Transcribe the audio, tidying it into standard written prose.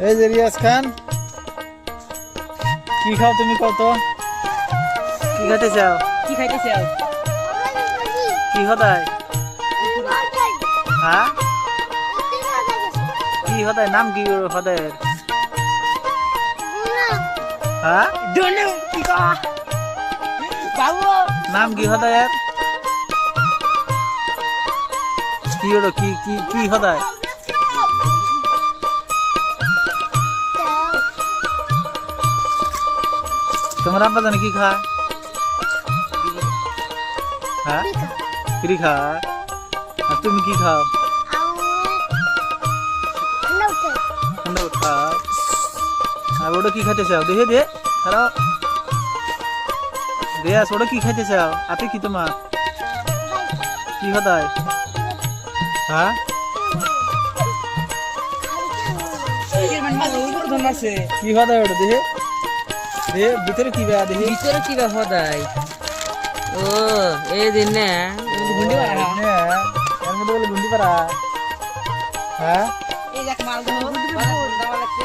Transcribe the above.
এই যে রিয়াজ খান, কি খাও তুমি কত? কি খাইতে চাও? কি খাইতে চাও? কি হদায়? হ্যাঁ কি হদায়? নাম কি হদায়ের? হ্যাঁ দোনো কি কা বাবু নাম কি হদায়ের? কি হলো? কি কি কি হদায়? তোমার আব্বা জানে কি খায়? হ্যাঁ ফ্রি খায়। আর তুমি কি খাও? ঠান্ডা ভাত খাও। আর ওটা কি খাইতে চাও? দেখে দে খারাপ রিয়াজ, ওটা কি খাইতে চাও? আপনি কি তোমার কি হদায়? হ্যাঁ কি হদায় ওটা? দেখে দে ভিতরে কি বেয়া? দেখি ভিতরে কি বা হদাই? ও এই দিন না গুন্ডি বাড়া এর মধ্যে বলে গুন্ডি পাড়া। হ্যাঁ এই দেখ মাল দাও দাও লাগছে